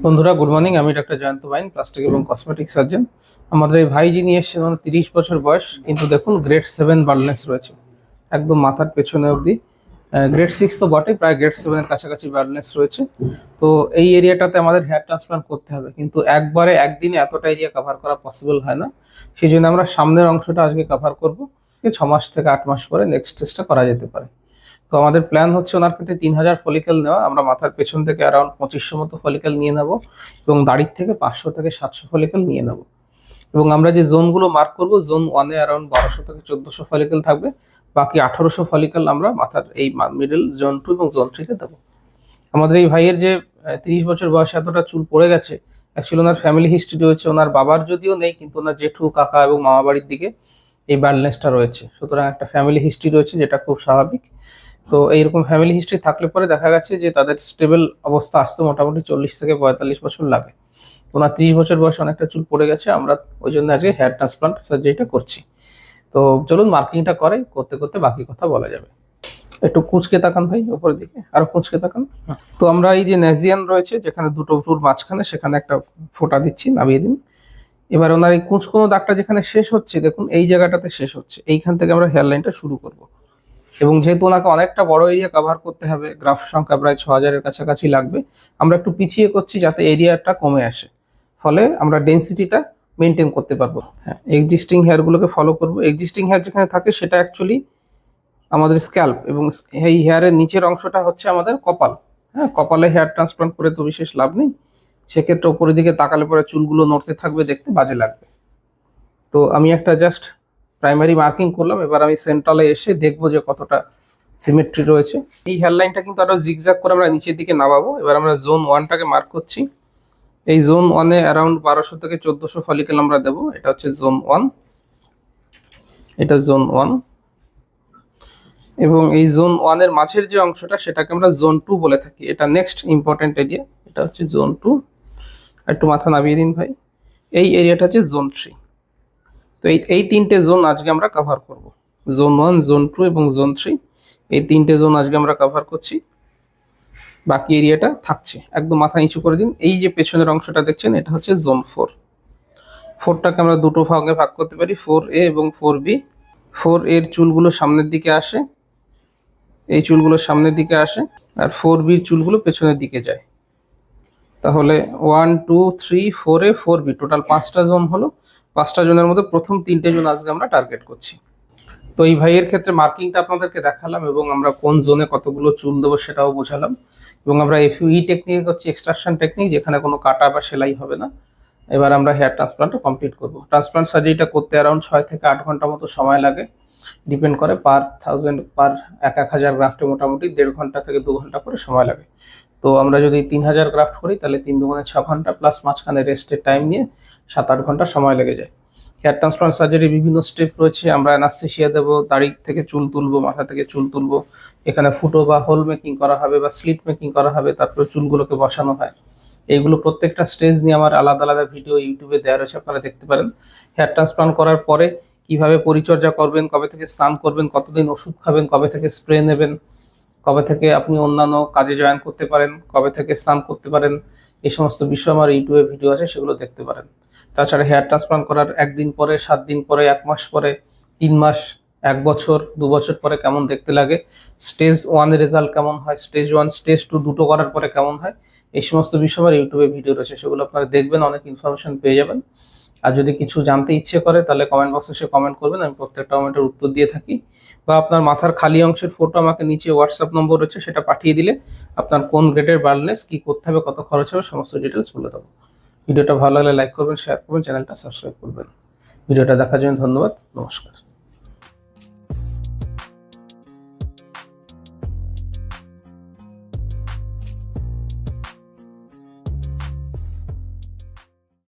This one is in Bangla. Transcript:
বন্ধুরা গুড মর্নিং। আমি ডক্টর জয়ন্ত বাইন, প্লাস্টিক এবং কসমেটিক সার্জন। আমাদের এই ভাই যিনি এসেছেন, 30 বছর বয়স, কিন্তু দেখুন গ্রেড 7 বার্ডনেস রয়েছে একদম মাথার পেছনে অবধি। গ্রেড 6 তো বটে, প্রায় গ্রেড 7 এর কাছাকাছি বার্ডনেস রয়েছে। তো এই এরিয়াটাতে আমাদের হেয়ার ট্রান্সপ্লান্ট করতে হবে, কিন্তু একবারে একদিনে এতটা এরিয়া কভার করা পসিবল হয় না। সেই জন্য আমরা সামনের অংশটা আজকে কভার করবো। 6 মাস থেকে 8 মাস পরে নেক্সট স্টেজটা করা যেতে পারে। তো আমাদের প্ল্যান হচ্ছে ওনার ক্ষেত্রে 3000 ফলিকেল নেওয়া। আমরা মাথার পেছন থেকে অ্যারাউন্ড 2500 মতো ফলিকেল নিয়ে নেব, এবং দাড়ির থেকে 500 থেকে 700 ফলিকেল নিয়ে নেব। এবং আমরা যে জোনগুলো মার্ক করব, জোন 1-এ অ্যারাউন্ড 1200 থেকে 1400 ফলিকেল থাকবে। বাকি 1800 ফলিকেল আমরা মাথার এই মিডল জোন 2 এবং জোন 3-তে দেবো। আমাদের এই ভাইয়ের যে 30 বছর বয়সে এতটা চুল পড়ে গেছে, অ্যাকচুয়ালি ওনার ফ্যামিলি হিস্ট্রি রয়েছে। ওনার বাবার যদিও নেই, কিন্তু ওনার জেঠু, কাকা এবং মামা বাড়ির দিকে এই বার্ডনেসটা রয়েছে। সুতরাং একটা ফ্যামিলি হিস্ট্রি রয়েছে, যেটা খুব স্বাভাবিক। তো এইরকম ফ্যামিলি হিস্ট্রি থাকলে পরে দেখা গেছে যে তাদের স্টেবল অবস্থা আসতে মোটামুটি 40 থেকে 45 বছর লাগে। ওনার 30 বছর বয়সে অনেকটা চুল পড়ে গেছে, আমরা ওই জন্য আজকে হেয়ার ট্রান্সপ্লান্ট সার্জারিটা করছি। তো চলুন মার্কিংটা করতে করতে বাকি কথা বলা যাবে। একটু কুঁচকে তাকান ভাই উপরের দিকে, আরো কুঁচকে তাকান। তো আমরা এই যে নেজিয়ান রয়েছে, যেখানে দুটো ভ্রুর মাঝখানে, সেখানে একটা ফোঁটা দিচ্ছি, নামিয়ে দিন। এবার ওনার এই কুঁচকোনো দাগটা যেখানে শেষ হচ্ছে, দেখুন এই জায়গাটাতে শেষ হচ্ছে, এইখান থেকে আমরা হেয়ার লাইনটা শুরু করব। এবং যেহেতু ওনাকে অনেকটা বড় এরিয়া কভার করতে হবে, গ্রাফ সংখ্যা প্রায় 6000-এর কাছাকাছি লাগবে, আমরা একটু পিছিয়ে করছি যাতে এরিয়াটা কমে আসে, ফলে আমরা ডেন্সিটিটা মেনটেন করতে পারবো। হ্যাঁ, এক্সিস্টিং হেয়ারগুলোকে ফলো করবো। এক্সিস্টিং হেয়ার যেখানে থাকে সেটা অ্যাকচুয়ালি আমাদের স্ক্যাল্প, এবং এই হেয়ারের নিচের অংশটা হচ্ছে আমাদের কপাল। হ্যাঁ, কপালে হেয়ার ট্রান্সপ্লান্ট করে তো বিশেষ লাভ নেই, সেক্ষেত্রে উপরের দিকে তাকালে পরে চুলগুলো নড়তে থাকবে, দেখতে বাজে লাগবে। তো আমি একটা জাস্ট প্রাইমারি মার্কিং করলাম। এবার আমি সেন্ট্রালে এসে দেখবো যে কতটা সিমেট্রি রয়েছে। এই হেয়ার লাইনটা কিন্তু আরো জিগজ্যাগ করে আমরা নিচের দিকে নামাবো। এবার আমরা জোন 1টাকে মার্ক করছি। এই জোন 1-এ অ্যারাউন্ড 1200 থেকে 1400 ফলিকেল আমরা দেবো। এটা হচ্ছে জোন 1, এটা জোন 1। এবং এই জোন 1-এর মাঝের যে অংশটা, সেটাকে আমরা জোন 2 বলে থাকি। এটা নেক্সট ইম্পর্টেন্ট এরিয়া, এটা হচ্ছে জোন 2। একটু মাথা নামিয়ে দিন ভাই। এই এরিয়াটা হচ্ছে জোন 3। তো এই তিনটে জোন আজকে আমরা কভার করব। জোন 1, জোন 2 এবং জোন 3, এই তিনটে জোন আজকে আমরা কভার করছি। বাকি এরিয়াটা থাকছে। একদম মাথা নিচু করে দিন। এই যে পেছনের অংশটা দেখছেন, এটা হচ্ছে জোন 4। 4টাকে আমরা দুটো ভাগে ভাগ করতে পারি, 4A এবং 4B। 4A-র চুলগুলো সামনের দিকে আসে, এই চুলগুলো সামনের দিকে আসে, আর 4B-র চুলগুলো পেছনের দিকে যায়। তাহলে 1, 2, 3, 4A, 4B, টোটাল 5টা জোন হলো। 5টা জোনের মধ্যে প্রথম 3টে জোন আজকে আমরা টার্গেট করছি। তো এই ভাইয়ের ক্ষেত্রে মার্কিংটা আপনাদেরকে দেখালাম, এবং আমরা কোন জোনে কতগুলো চুল দেবো সেটাও বোঝালাম। এবং আমরা FUE টেকনিকে করছি, এক্সট্রাকশন টেকনিক, যেখানে কোনো কাটা বা সেলাই হবে না। এবার আমরা হেয়ার ট্রান্সপ্লান্টটা কমপ্লিট করবো। ট্রান্সপ্লান্ট সার্জারিটা করতে অ্যারাউন্ড 6 থেকে 8 ঘন্টা মতো সময় লাগে, ডিপেন্ড করে পার 1000 গ্রাফটে মোটামুটি 1.5 ঘন্টা থেকে 2 ঘন্টা করে সময় লাগে। তো আমরা যদি 3000 গ্রাফট করি, তাহলে 3 দুগুণে 6 ঘন্টা, প্লাস মাঝখানে রেস্টের টাইম নিয়ে 7-8 ঘন্টা সময় লেগে যায়। হেয়ার ট্রান্সপ্লান্ট সার্জারি বিভিন্ন স্টেপ রয়েছে। আমরা অ্যানাস্থেসিয়া দেবো, দাড়ি থেকে চুল তুলবো, মাথা থেকে চুল তুলবো, এখানে ফুটো বা হোল মেকিং করা হবে বা স্লিট মেকিং করা হবে, তারপরে চুলগুলোকে বসানো হয়। এইগুলো প্রত্যেকটা স্টেজ নিয়ে আমার আলাদা আলাদা ভিডিও ইউটিউবে দেওয়া রয়েছে, আপনারা দেখতে পারেন। হেয়ার ট্রান্সপ্লান্ট করার পরে কিভাবে পরিচর্যা করবেন, কবে থেকে স্নান করবেন, কতদিন ওষুধ খাবেন, কবে থেকে স্প্রে নেবেন, কবে থেকে আপনি অন্যান্য কাজে জয়েন করতে পারেন, কবে থেকে স্নান করতে পারেন, এই সমস্ত বিষয় আমার ইউটিউবে ভিডিও আছে, সেগুলো দেখতে পারেন। তাছাড়া হেয়ার ট্রান্সপ্লান্ট করার 1 দিন পরে, 7 দিন পরে, 1 মাস পরে, 3 মাস, 1 বছর, 2 বছর পরে কেমন দেখতে লাগে, স্টেজ 1 এর রেজাল্ট কেমন হয়, স্টেজ 1, স্টেজ 2 দুটো করার পরে কেমন হয়, এই সমস্ত বিষয় আমার ইউটিউবে ভিডিও রয়েছে, সেগুলো আপনারা দেখবেন, অনেক ইনফরমেশন পেয়ে যাবেন। আর যদি কিছু জানতে ইচ্ছে করে, তাহলে কমেন্ট বক্সে এসে কমেন্ট করবেন, আমি প্রত্যেকটা কমেন্টের উত্তর দিয়ে থাকি। বা আপনার মাথার খালি অংশের ফটো আমাকে নিচে হোয়াটসঅ্যাপ নম্বর রয়েছে, সেটা পাঠিয়ে দিলে আপনার কোন গ্রেডের বার্ডনেস, কি করতে হবে, কত খরচ হবে, সমস্ত ডিটেলস বলে দেবো। ভিডিওটা ভালো লাগলে লাইক করবেন, শেয়ার করবেন, চ্যানেলটা সাবস্ক্রাইব করবেন। ভিডিওটা দেখার জন্য ধন্যবাদ, নমস্কার।